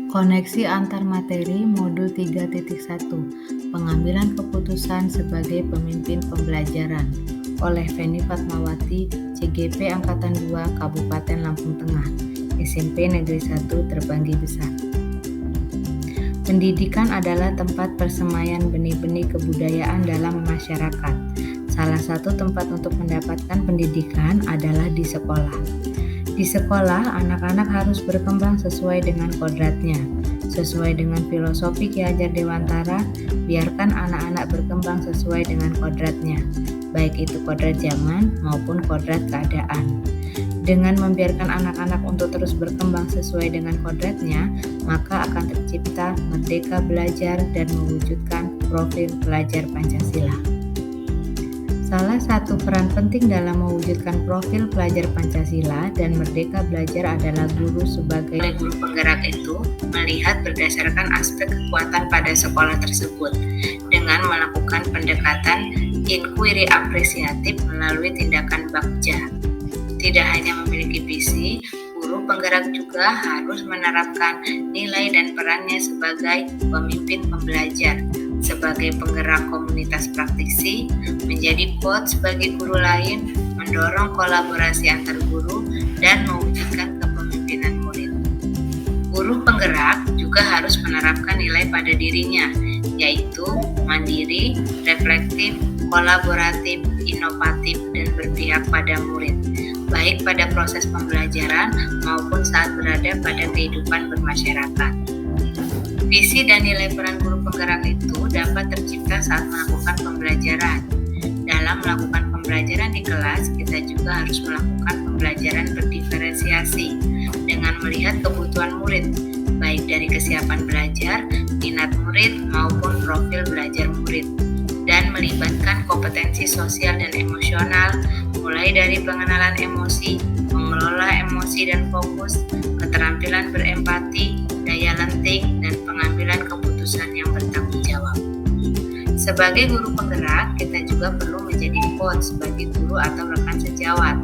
Koneksi antar materi modul 3.1 Pengambilan keputusan sebagai pemimpin pembelajaran oleh Feni Fatmawati, CGP Angkatan 2 Kabupaten Lampung Tengah, SMP Negeri 1 Terbanggi Besar. Pendidikan adalah tempat persemaian benih-benih kebudayaan dalam masyarakat. Salah satu tempat untuk mendapatkan pendidikan adalah di sekolah. Di sekolah, anak-anak harus berkembang sesuai dengan kodratnya. Sesuai dengan filosofi Ki Hajar Dewantara, biarkan anak-anak berkembang sesuai dengan kodratnya, baik itu kodrat zaman maupun kodrat keadaan. Dengan membiarkan anak-anak untuk terus berkembang sesuai dengan kodratnya, maka akan tercipta merdeka belajar dan mewujudkan profil pelajar Pancasila. Salah satu peran penting dalam mewujudkan profil pelajar Pancasila dan merdeka belajar adalah guru sebagai guru penggerak itu melihat berdasarkan aspek kekuatan pada sekolah tersebut dengan melakukan pendekatan inquiry apresiatif melalui tindakan bagja. Tidak hanya memiliki visi, guru penggerak juga harus menerapkan nilai dan perannya sebagai pemimpin pembelajar, sebagai penggerak komunitas praktisi, menjadi coach bagi guru lain, mendorong kolaborasi antar guru, dan mewujudkan kepemimpinan murid. Guru penggerak juga harus menerapkan nilai pada dirinya, yaitu mandiri, reflektif, kolaboratif, inovatif, dan berpihak pada murid, baik pada proses pembelajaran maupun saat berada pada kehidupan bermasyarakat. Visi dan nilai peran guru penggerak itu dapat tercipta saat melakukan pembelajaran. Dalam melakukan pembelajaran di kelas, kita juga harus melakukan pembelajaran berdiferensiasi dengan melihat kebutuhan murid, baik dari kesiapan belajar, minat murid, maupun profil belajar murid, dan melibatkan kompetensi sosial dan emosional, mulai dari pengenalan emosi, mengelola emosi dan fokus, keterampilan berempati, daya lenting, dan pengambilan keputusan yang bertanggung jawab. Sebagai guru penggerak, kita juga perlu menjadi coach bagi guru atau rekan sejawat.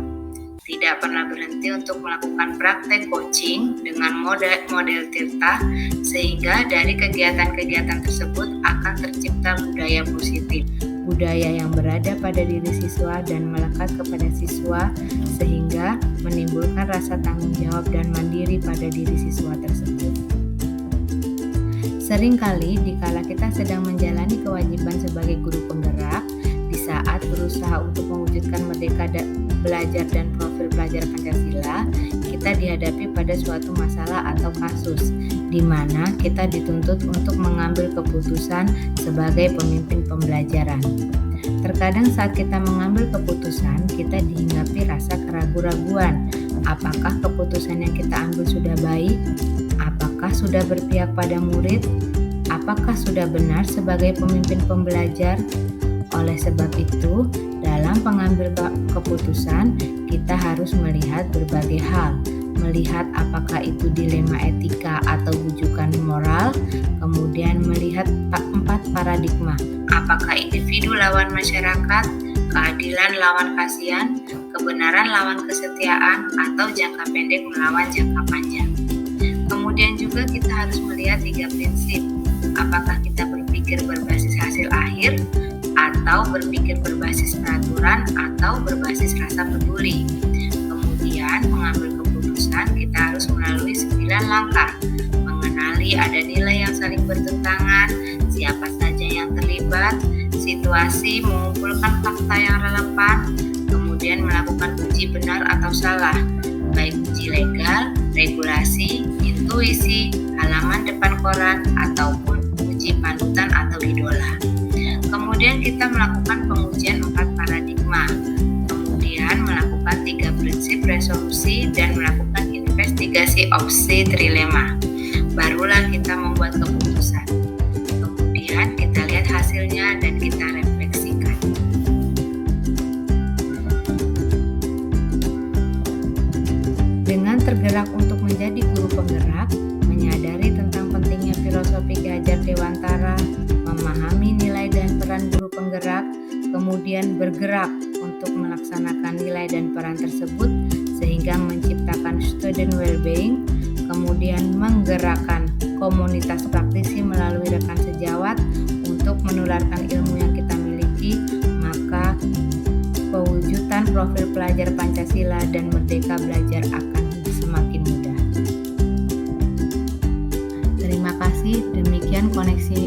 Tidak pernah berhenti untuk melakukan praktek coaching dengan model Tirta, sehingga dari kegiatan-kegiatan tersebut akan tercipta budaya positif, budaya yang berada pada diri siswa dan melekat kepada siswa, sehingga menimbulkan rasa tanggung jawab dan mandiri pada diri siswa tersebut. Seringkali dikala kita sedang menjalani kewajiban sebagai guru penggerak, di saat berusaha untuk mewujudkan merdeka belajar dan profil pelajar Pancasila, kita dihadapi pada suatu masalah atau kasus, di mana kita dituntut untuk mengambil keputusan sebagai pemimpin pembelajaran. Terkadang saat kita mengambil keputusan, kita dihinggapi rasa keraguan-raguan. Apakah keputusan yang kita ambil sudah baik? Apakah sudah berpihak pada murid? Apakah sudah benar sebagai pemimpin pembelajar? Oleh sebab itu, dalam pengambil keputusan, kita harus melihat berbagai hal. Melihat apakah itu dilema etika atau rujukan moral, kemudian melihat 4 paradigma. Apakah individu lawan masyarakat, keadilan lawan kasihan, kebenaran lawan kesetiaan, atau jangka pendek melawan jangka panjang. Kemudian juga kita harus melihat 3 prinsip. Apakah kita berpikir berbasis hasil akhir, atau berpikir berbasis peraturan, atau berbasis rasa peduli. Kemudian mengambil keputusan kita harus melalui 9 langkah. Mengenali ada nilai yang saling bertentangan, siapa saja yang terlibat, situasi, mengumpulkan fakta yang relevan, kemudian melakukan uji benar atau salah, baik uji legal, regulasi, intuisi, halaman depan koran, ataupun uji panutan atau idola. Kemudian kita melakukan pengujian 4 paradigma, kemudian melakukan 3 prinsip resolusi dan melakukan investigasi opsi trilema. Barulah kita membuat keputusan. Kemudian kita lihat hasilnya dan kita refleksikan. Dengan tergerak untuk menjadi guru penggerak, menyadari tentang pentingnya filosofi Ki Hajar Dewantara, memahami nilai dan peran guru penggerak, kemudian bergerak untuk melaksanakan nilai dan peran tersebut sehingga menciptakan student well-being, kemudian menggerakkan komunitas praktisi melalui rekan sejawat untuk menularkan ilmu yang kita miliki, maka pewujudan profil pelajar Pancasila dan Merdeka Belajar akan semakin mudah. Terima kasih, demikian koneksi